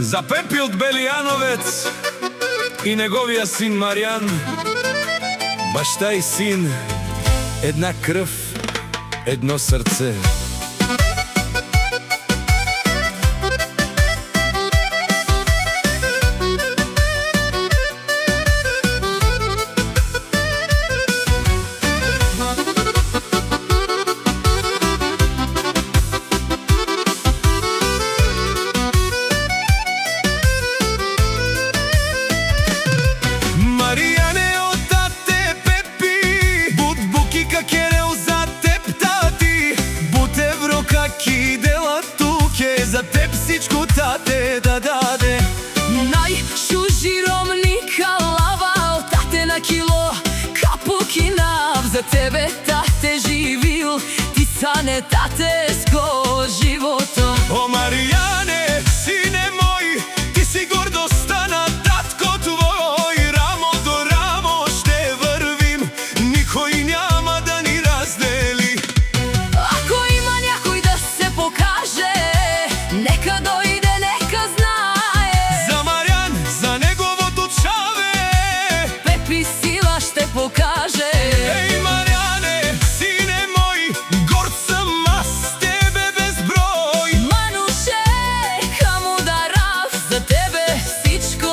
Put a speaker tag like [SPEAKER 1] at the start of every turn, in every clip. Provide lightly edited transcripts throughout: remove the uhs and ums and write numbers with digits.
[SPEAKER 1] За Пепи од Белијановец и неговија син Маријан. Башта и син, една крв, едно срце.
[SPEAKER 2] За теб всичко тате да даде.
[SPEAKER 3] Најшужиромника лава од тате на кило капукинав. За тебе тате живил, ти сане татеско живото.
[SPEAKER 2] О Маријане, сине мој, ти си гордоста на татко твој. Рамо до рамо ще врвим, никој няма да ни раздели.
[SPEAKER 3] Ако има някој да се покаже, нека дојде, нека знае.
[SPEAKER 2] За Маријан, за неговото чаве,
[SPEAKER 3] Пепи сила ще покаже.
[SPEAKER 2] Еј Маријане, сине мој, горд сам аз тебе безброј.
[SPEAKER 3] Мануше, каму дарав, за тебе всичко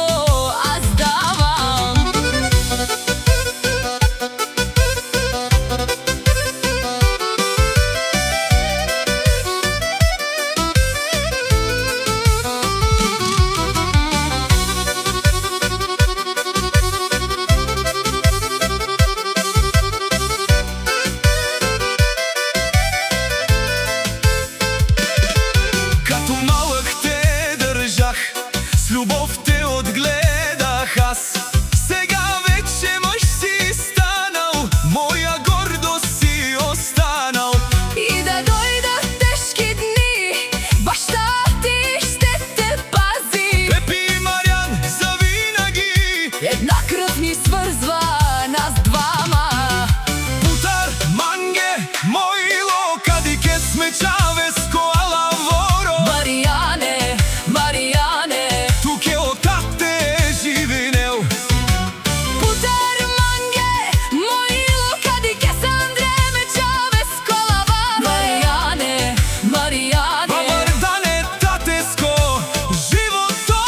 [SPEAKER 3] аз давам.
[SPEAKER 2] Като малък те държах, с любов те отгледах аз. Сега вече мъж си станал, моя гордост си останал.
[SPEAKER 3] И да дойдат тежки дни, баща ти ще те пази.
[SPEAKER 2] Пепи и Маријан завинаги,
[SPEAKER 3] Една кръв ни свързва нас двама.
[SPEAKER 2] Путар, манге, мойло, кадике сме чавеско, ала воро.
[SPEAKER 3] Маријане, Маријане,
[SPEAKER 2] Тук е от тате живинел.
[SPEAKER 3] Путар манге, мојло, кадике сандре ме чаве сколава. Маријане, Маријане,
[SPEAKER 2] Бавардане татеско живото.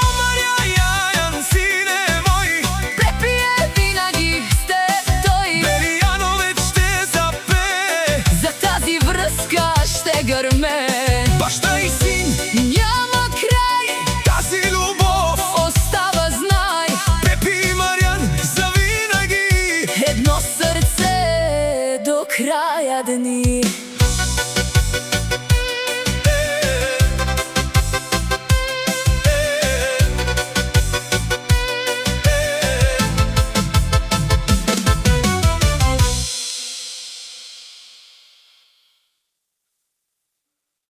[SPEAKER 2] Маријан, сине мој,
[SPEAKER 3] Пепи е винаги с теб той.
[SPEAKER 2] Белијановец ще запее.
[SPEAKER 3] За тази връзка ще гърме.
[SPEAKER 2] Баща и